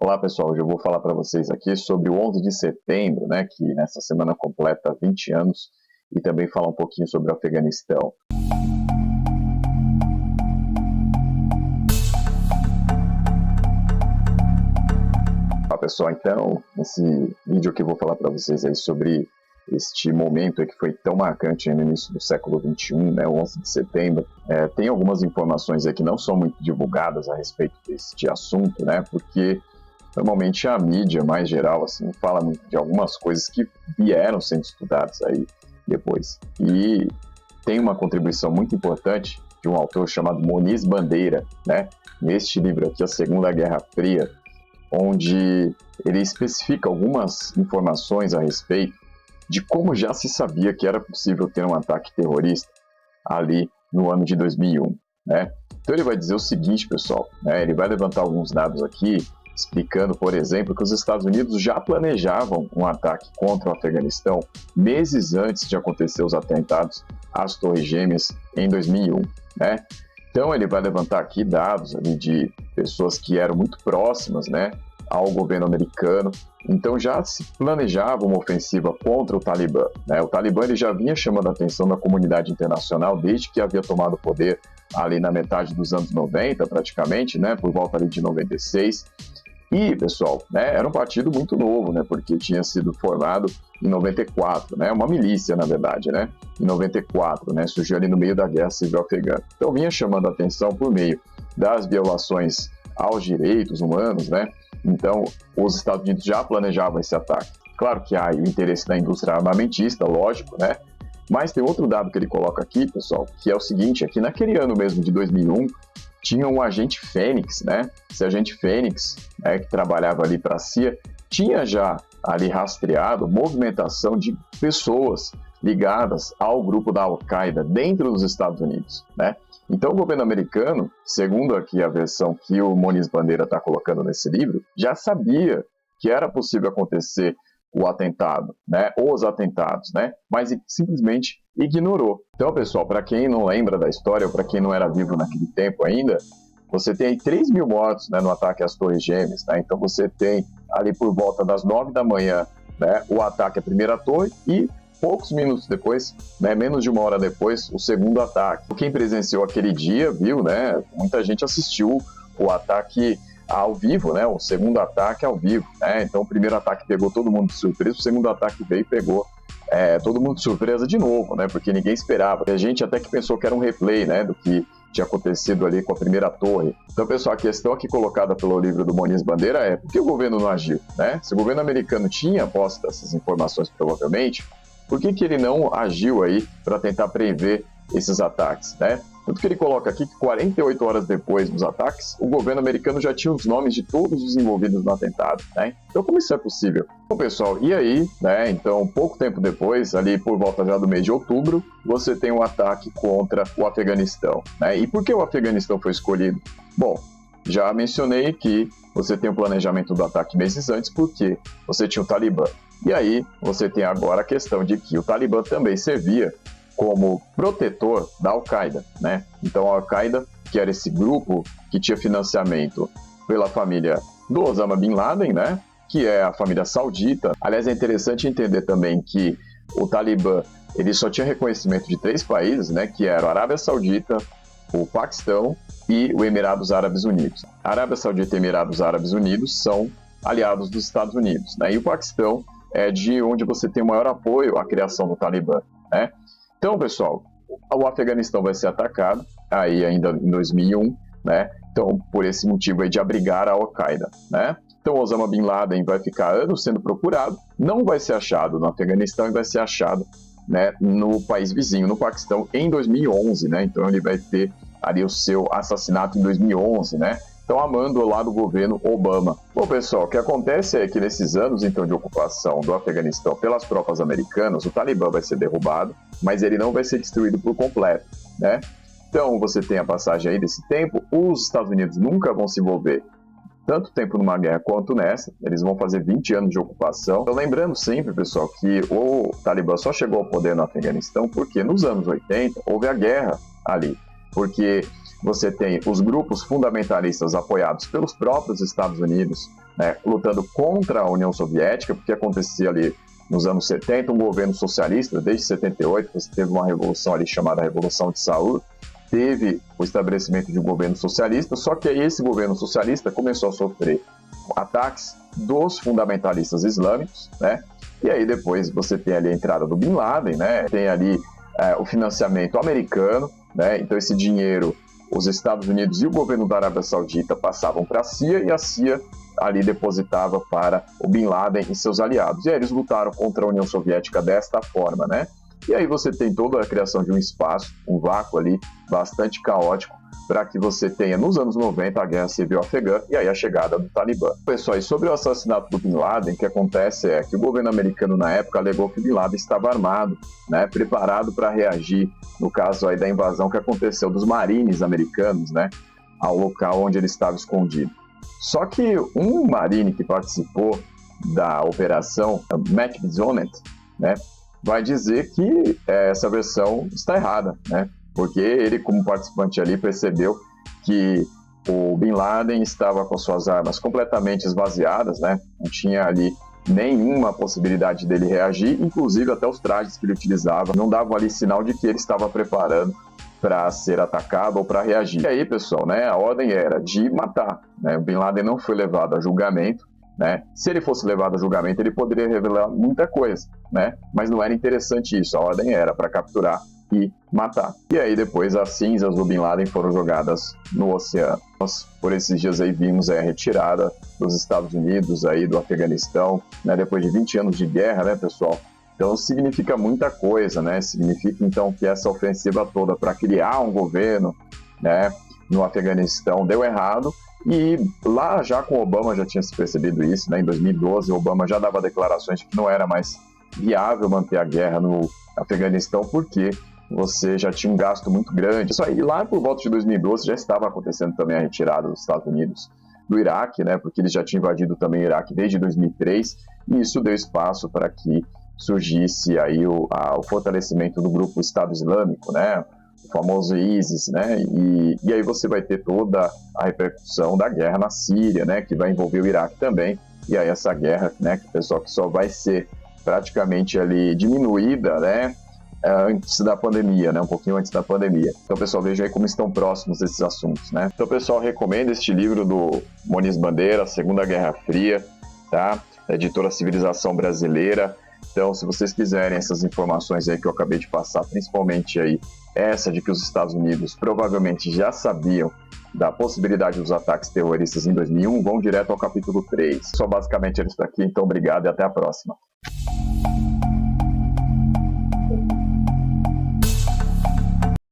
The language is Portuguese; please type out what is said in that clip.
Olá pessoal, hoje eu vou falar para vocês aqui sobre o 11 de setembro, né, que nessa semana completa 20 anos, e também falar um pouquinho sobre o Afeganistão. Olá pessoal, então, nesse vídeo aqui eu vou falar para vocês aí sobre este momento que foi tão marcante no início do século XXI, né, o 11 de setembro. Tem algumas informações aí que não são muito divulgadas a respeito deste assunto, né, porque normalmente a mídia mais geral assim, fala muito de algumas coisas que vieram sendo estudadas aí depois. E tem uma contribuição muito importante de um autor chamado Moniz Bandeira, né, neste livro aqui, A Segunda Guerra Fria, onde ele especifica algumas informações a respeito de como já se sabia que era possível ter um ataque terrorista ali no ano de 2001, né? Então ele vai dizer o seguinte, pessoal, né? Ele vai levantar alguns dados aqui, explicando, por exemplo, que os Estados Unidos já planejavam um ataque contra o Afeganistão meses antes de acontecer os atentados às Torres Gêmeas em 2001, né? Então ele vai levantar aqui dados ali de pessoas que eram muito próximas, né, ao governo americano. Então já se planejava uma ofensiva contra o Talibã, né? O Talibã ele já vinha chamando a atenção da comunidade internacional desde que havia tomado o poder ali na metade dos anos 90, praticamente, né, por volta ali de 96. E, pessoal, né, era um partido muito novo, né, porque tinha sido formado em 94, né, uma milícia, na verdade, né, em 94, né, surgiu ali no meio da Guerra Civil Afegã. Então vinha chamando a atenção por meio das violações aos direitos humanos, né. Então os Estados Unidos já planejavam esse ataque. Claro que há o interesse da indústria armamentista, lógico, né, mas tem outro dado que ele coloca aqui, pessoal, que é o seguinte, aqui naquele ano mesmo de 2001, tinha um agente Fênix, né? Esse agente Fênix, né, que trabalhava ali para a CIA, tinha já ali rastreado movimentação de pessoas ligadas ao grupo da Al-Qaeda dentro dos Estados Unidos, né? Então o governo americano, segundo aqui a versão que o Moniz Bandeira está colocando nesse livro, já sabia que era possível acontecer o atentado, né, os atentados, né, mas simplesmente ignorou. Então, pessoal, para quem não lembra da história, ou para quem não era vivo naquele tempo ainda, você tem aí 3 mil mortos, né, no ataque às Torres Gêmeas, né, então você tem ali por volta das 9 da manhã, né, o ataque à primeira torre e poucos minutos depois, né, menos de uma hora depois, o segundo ataque. Quem presenciou aquele dia viu, né, muita gente assistiu o ataque ao vivo, né? O segundo ataque ao vivo, né? Então o primeiro ataque pegou todo mundo de surpresa, o segundo ataque veio e pegou todo mundo de surpresa de novo, né? Porque ninguém esperava. A gente até que pensou que era um replay, né? Do que tinha acontecido ali com a primeira torre. Então, pessoal, a questão aqui colocada pelo livro do Moniz Bandeira é: por que o governo não agiu, né? Se o governo americano tinha posto essas informações, provavelmente, por que ele não agiu aí para tentar prever esses ataques, né? Tanto que ele coloca aqui que 48 horas depois dos ataques, o governo americano já tinha os nomes de todos os envolvidos no atentado, né? Então, como isso é possível? Bom, pessoal, e aí, né? Então, pouco tempo depois, ali por volta já do mês de outubro, você tem um ataque contra o Afeganistão, né? E por que o Afeganistão foi escolhido? Bom, já mencionei que você tem o planejamento do ataque meses antes, porque você tinha o Talibã. E aí, você tem agora a questão de que o Talibã também servia como protetor da Al-Qaeda, né? Então a Al-Qaeda, que era esse grupo que tinha financiamento pela família do Osama Bin Laden, né? Que é a família saudita. Aliás, é interessante entender também que o Talibã, ele só tinha reconhecimento de 3 países, né? Que eram a Arábia Saudita, o Paquistão e os Emirados Árabes Unidos. A Arábia Saudita e Emirados Árabes Unidos são aliados dos Estados Unidos, né? E o Paquistão é de onde você tem o maior apoio à criação do Talibã, né? Então, pessoal, o Afeganistão vai ser atacado, aí ainda em 2001, né? Então, por esse motivo aí de abrigar a Al-Qaeda, né? Então, Osama Bin Laden vai ficar anos sendo procurado, não vai ser achado no Afeganistão e vai ser achado, né, no país vizinho, no Paquistão, em 2011, né? Então, ele vai ter ali o seu assassinato em 2011, né? Então, amando lá do governo Obama. Bom, pessoal, o que acontece é que nesses anos, então, de ocupação do Afeganistão pelas tropas americanas, o Talibã vai ser derrubado, mas ele não vai ser destruído por completo, né? Então, você tem a passagem aí desse tempo, os Estados Unidos nunca vão se envolver tanto tempo numa guerra quanto nessa, eles vão fazer 20 anos de ocupação. Então, lembrando sempre, pessoal, que o Talibã só chegou ao poder no Afeganistão porque nos anos 80 houve a guerra ali, porque você tem os grupos fundamentalistas apoiados pelos próprios Estados Unidos, né, lutando contra a União Soviética, porque acontecia ali nos anos 70 um governo socialista. Desde 78 você teve uma revolução ali chamada Revolução de Saúl, teve o estabelecimento de um governo socialista, só que aí esse governo socialista começou a sofrer ataques dos fundamentalistas islâmicos, né? E aí depois você tem ali a entrada do Bin Laden, né? Tem ali o financiamento americano, né? Então esse dinheiro, os Estados Unidos e o governo da Arábia Saudita passavam para a CIA, e a CIA ali depositava para o Bin Laden e seus aliados. E aí eles lutaram contra a União Soviética desta forma, né? E aí você tem toda a criação de um espaço, um vácuo ali bastante caótico, para que você tenha, nos anos 90, a guerra civil afegã e aí a chegada do Talibã. Pessoal, e sobre o assassinato do Bin Laden, o que acontece é que o governo americano, na época, alegou que o Bin Laden estava armado, né, preparado para reagir, no caso aí da invasão que aconteceu dos marines americanos, né, ao local onde ele estava escondido. Só que um marine que participou da operação, Mac Bisonet, né, vai dizer que essa versão está errada, né? Porque ele, como participante ali, percebeu que o Bin Laden estava com suas armas completamente esvaziadas, né? Não tinha ali nenhuma possibilidade dele reagir, inclusive até os trajes que ele utilizava não davam ali sinal de que ele estava preparando para ser atacado ou para reagir. E aí, pessoal, né, a ordem era de matar, né? O Bin Laden não foi levado a julgamento, né? Se ele fosse levado a julgamento, ele poderia revelar muita coisa, né? Mas não era interessante isso, a ordem era para capturar e matar. E aí depois as cinzas do Bin Laden foram jogadas no oceano. Nós, por esses dias aí, vimos a retirada dos Estados Unidos aí do Afeganistão, né? Depois de 20 anos de guerra, né, pessoal? Então significa muita coisa, né? Significa então que essa ofensiva toda para criar um governo, né, no Afeganistão deu errado. E lá já com Obama já tinha se percebido isso, né? Em 2012 Obama já dava declarações de que não era mais viável manter a guerra no Afeganistão porque você já tinha um gasto muito grande. Isso aí lá por volta de 2012 já estava acontecendo também a retirada dos Estados Unidos do Iraque, né? Porque eles já tinham invadido também o Iraque desde 2003, e isso deu espaço para que surgisse aí o fortalecimento do grupo Estado Islâmico, né? O famoso ISIS, né? E aí você vai ter toda a repercussão da guerra na Síria, né? Que vai envolver o Iraque também. E aí essa guerra, né? Pessoal, que só vai ser praticamente ali diminuída, né? Antes da pandemia, né? Um pouquinho antes da pandemia. Então, pessoal, vejam aí como estão próximos esses assuntos, né? Então, pessoal, recomendo este livro do Moniz Bandeira, Segunda Guerra Fria, tá? Da editora Civilização Brasileira. Então, se vocês quiserem essas informações aí que eu acabei de passar, principalmente aí essa de que os Estados Unidos provavelmente já sabiam da possibilidade dos ataques terroristas em 2001, vão direto ao capítulo 3. Só basicamente é isso aqui, então obrigado e até a próxima.